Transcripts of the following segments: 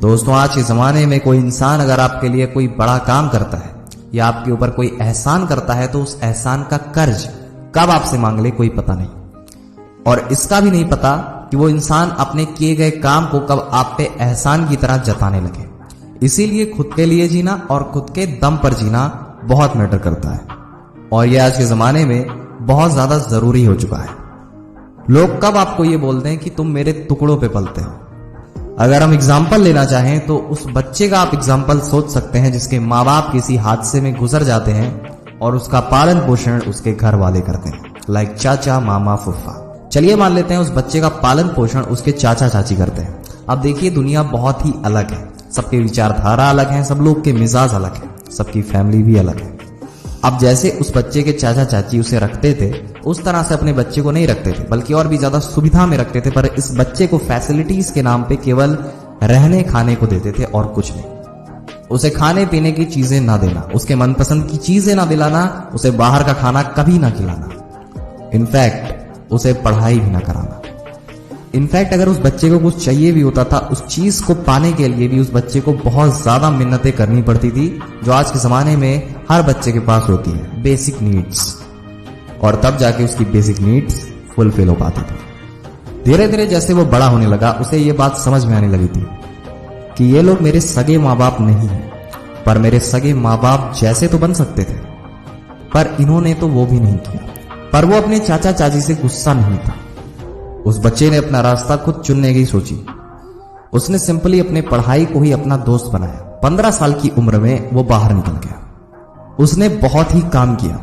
दोस्तों, आज के ज़माने में कोई इंसान अगर आपके लिए कोई बड़ा काम करता है या आपके ऊपर कोई एहसान करता है तो उस एहसान का कर्ज कब आपसे मांग ले कोई पता नहीं, और इसका भी नहीं पता कि वो इंसान अपने किए गए काम को कब आप पे एहसान की तरह जताने लगे। इसीलिए खुद के लिए जीना और खुद के दम पर जीना बहुत मैटर करता है, और ये आज के ज़माने में बहुत ज़्यादा ज़रूरी हो चुका है। लोग कब आपको ये बोलते हैं कि तुम मेरे टुकड़ों पे पलते हो। अगर हम एग्जाम्पल लेना चाहें तो उस बच्चे का आप एग्जाम्पल सोच सकते हैं जिसके माँ बाप किसी हादसे में गुजर जाते हैं और उसका पालन पोषण उसके घर वाले करते हैं, लाइक चाचा, मामा, फुफा। चलिए मान लेते हैं उस बच्चे का पालन पोषण उसके चाचा चाची करते हैं। अब देखिए, दुनिया बहुत ही अलग है, सबके विचारधारा अलग है, सब लोग के मिजाज अलग है, सबकी फैमिली भी अलग है। अब जैसे उस बच्चे के चाचा चाची उसे रखते थे उस तरह से अपने बच्चे को नहीं रखते थे, बल्कि और भी ज्यादा सुविधा में रखते थे। पर इस बच्चे को फैसिलिटीज के नाम पे केवल रहने खाने को देते थे और कुछ नहीं। उसे खाने पीने की चीजें ना देना, उसके मनपसंद की चीजें ना दिलाना, उसे बाहर का खाना कभी ना खिलाना, इनफैक्ट उसे पढ़ाई भी ना कराना। इनफैक्ट अगर उस बच्चे को कुछ चाहिए भी होता था, उस चीज को पाने के लिए भी उस बच्चे को बहुत ज्यादा मिन्नतें करनी पड़ती थी, जो आज के जमाने में हर बच्चे के पास होती है, बेसिक नीड्स। और तब जाके उसकी बेसिक नीड्स फुलफिल हो पाती थी। धीरे धीरे जैसे वो बड़ा होने लगा, उसे ये बात समझ में आने लगी थी कि ये लोग मेरे सगे माँ बाप नहीं है, पर मेरे सगे माँ बाप जैसे तो बन सकते थे, पर इन्होंने तो वो भी नहीं किया। पर वो अपने चाचा चाची से गुस्सा नहीं था। उस बच्चे ने अपना रास्ता खुद चुनने की सोची। उसने सिंपली अपने पढ़ाई को ही अपना दोस्त बनाया। 15 साल की उम्र में वो बाहर निकल गया। उसने बहुत ही काम किया,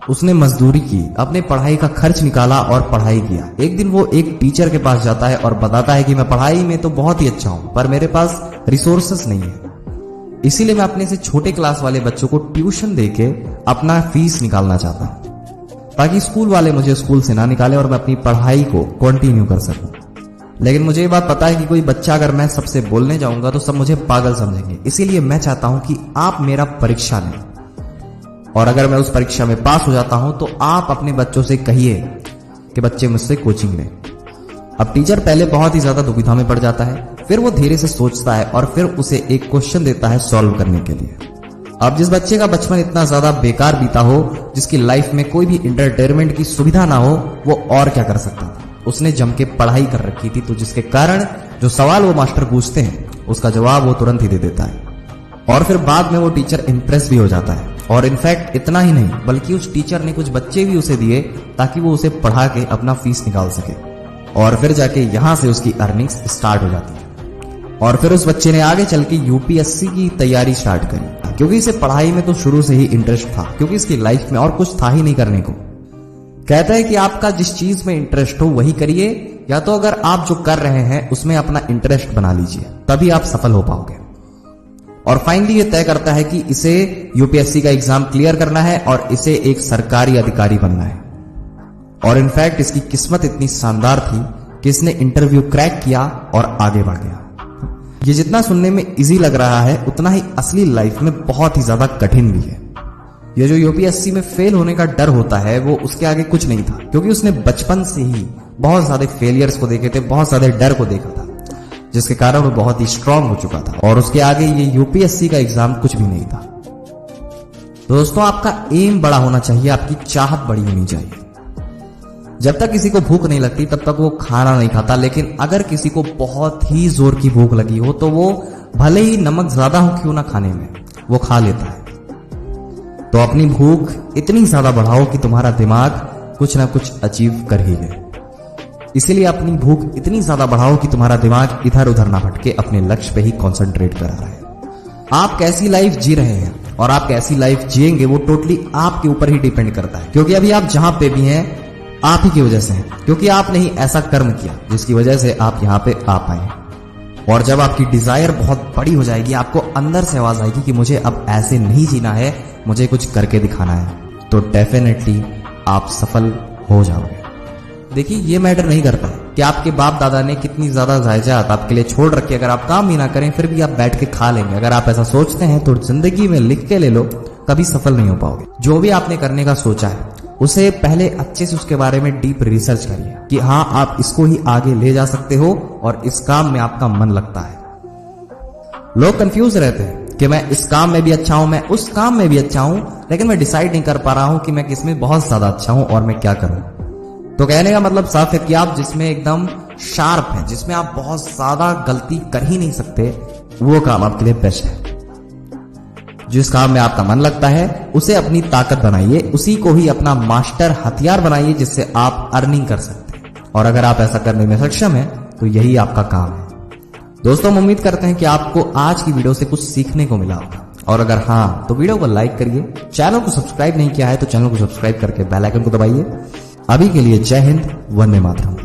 उसने मजदूरी की, अपने पढ़ाई का खर्च निकाला और पढ़ाई किया। एक दिन वो एक टीचर के पास जाता है और बताता है कि मैं पढ़ाई में तो बहुत ही अच्छा हूं, पर मेरे पास रिसोर्सेस नहीं है, इसीलिए मैं अपने से छोटे क्लास वाले बच्चों को ट्यूशन देके अपना फीस निकालना चाहता हूं, ताकि स्कूल वाले मुझे स्कूल से ना निकाले और मैं अपनी पढ़ाई को कंटिन्यू कर सकूं। लेकिन मुझे ये बात पता है कि कोई बच्चा अगर मैं सबसे बोलने जाऊंगा तो सब मुझे पागल समझेंगे, इसीलिए मैं चाहता हूं कि आप मेरा परीक्षा लें, और अगर मैं उस परीक्षा में पास हो जाता हूं तो आप अपने बच्चों से कहिए कि बच्चे मुझसे कोचिंग लें। अब टीचर पहले बहुत ही ज्यादा दुविधा में पड़ जाता है, फिर वो धीरे से सोचता है और फिर उसे एक क्वेश्चन देता है सॉल्व करने के लिए। अब जिस बच्चे का बचपन इतना ज्यादा बेकार बीता हो, जिसकी लाइफ में कोई भी इंटरटेनमेंट की सुविधा ना हो, वो और क्या कर सकता था। उसने जम के पढ़ाई कर रखी थी, तो जिसके कारण जो सवाल वो मास्टर पूछते हैं उसका जवाब वो तुरंत ही दे देता है, और फिर बाद में वो टीचर इंप्रेस भी हो जाता है। और इनफैक्ट इतना ही नहीं, बल्कि उस टीचर ने कुछ बच्चे भी उसे दिए ताकि वो उसे पढ़ा के अपना फीस निकाल सके, और फिर जाके यहां से उसकी अर्निंग्स स्टार्ट हो जाती है। और फिर उस बच्चे ने आगे चल के यूपीएससी की तैयारी स्टार्ट करी, क्योंकि इसे पढ़ाई में तो शुरू से ही इंटरेस्ट था, क्योंकि इसकी लाइफ में और कुछ था ही नहीं करने को। कहता है कि आपका जिस चीज में इंटरेस्ट हो वही करिए, या तो अगर आप जो कर रहे हैं उसमें अपना इंटरेस्ट बना लीजिए, तभी आप सफल हो पाओगे। और फाइनली ये तय करता है कि इसे यूपीएससी का एग्जाम क्लियर करना है और इसे एक सरकारी अधिकारी बनना है। और इनफैक्ट इसकी किस्मत इतनी शानदार थी कि इसने इंटरव्यू क्रैक किया और आगे बढ़ गया। ये जितना सुनने में इजी लग रहा है, उतना ही असली लाइफ में बहुत ही ज्यादा कठिन भी है। ये जो यूपीएससी में फेल होने का डर होता है, वो उसके आगे कुछ नहीं था, क्योंकि उसने बचपन से ही बहुत ज्यादा फेलियर्स को देखे थे, बहुत ज्यादा डर को देखा था, जिसके कारण वो बहुत ही स्ट्रांग हो चुका था, और उसके आगे ये यूपीएससी का एग्जाम कुछ भी नहीं था। दोस्तों, आपका एम बड़ा होना चाहिए, आपकी चाहत बड़ी होनी चाहिए। जब तक किसी को भूख नहीं लगती तब तक वो खाना नहीं खाता, लेकिन अगर किसी को बहुत ही जोर की भूख लगी हो तो वो भले ही नमक ज्यादा हो क्यों ना खाने में, वो खा लेता है। तो अपनी भूख इतनी ज्यादा बढ़ाओ कि तुम्हारा दिमाग कुछ ना कुछ अचीव कर ही ले। इसीलिए अपनी भूख इतनी ज्यादा बढ़ाओ कि तुम्हारा दिमाग इधर उधर ना भटके, अपने लक्ष्य पे ही कॉन्सेंट्रेट कर रहा है। आप कैसी लाइफ जी रहे हैं और आप कैसी लाइफ जिएंगे वो टोटली आपके ऊपर ही डिपेंड करता है, क्योंकि अभी आप जहां पे भी हैं आप ही की वजह से हैं, क्योंकि आपने ही ऐसा कर्म किया जिसकी वजह से आप यहाँ पे आ पाए। और जब आपकी डिजायर बहुत बड़ी हो जाएगी, आपको अंदर से आवाज आएगी कि मुझे अब ऐसे नहीं जीना है, मुझे कुछ करके दिखाना है, तो डेफिनेटली आप सफल हो जाओगे। देखिए, ये मैटर नहीं करता कि आपके बाप दादा ने कितनी ज्यादा जायदाद आपके लिए छोड़ रखी, अगर आप काम भी ना करें फिर भी आप बैठ के खा लेंगे। अगर आप ऐसा सोचते हैं तो जिंदगी में लिख के ले लो, कभी सफल नहीं हो पाओगे। जो भी आपने करने का सोचा है उसे पहले अच्छे से उसके बारे में डीप रिसर्च करिए कि हाँ, आप इसको ही आगे ले जा सकते हो और इस काम में आपका मन लगता है। लोग कंफ्यूज रहते हैं कि मैं इस काम में भी अच्छा हूं, मैं उस काम में भी अच्छा हूं, लेकिन मैं डिसाइड नहीं कर पा रहा हूं कि मैं किसमें बहुत ज्यादा अच्छा हूं और मैं क्या करूं। तो कहने का मतलब साफ है कि आप जिसमें एकदम शार्प हैं, जिसमें आप बहुत ज्यादा गलती कर ही नहीं सकते, वो काम आपके लिए बेस्ट है। जिस काम में आपका मन लगता है उसे अपनी ताकत बनाइए, उसी को ही अपना मास्टर हथियार बनाइए जिससे आप अर्निंग कर सकते हैं। और अगर आप ऐसा करने में सक्षम हैं तो यही आपका काम है। दोस्तों, हम उम्मीद करते हैं कि आपको आज की वीडियो से कुछ सीखने को मिला होगा, और अगर हाँ तो वीडियो को लाइक करिए, चैनल को सब्सक्राइब नहीं किया है तो चैनल को सब्सक्राइब करके बेल आइकन को दबाइए। अभी के लिए जय हिंद, वंदे मातरम।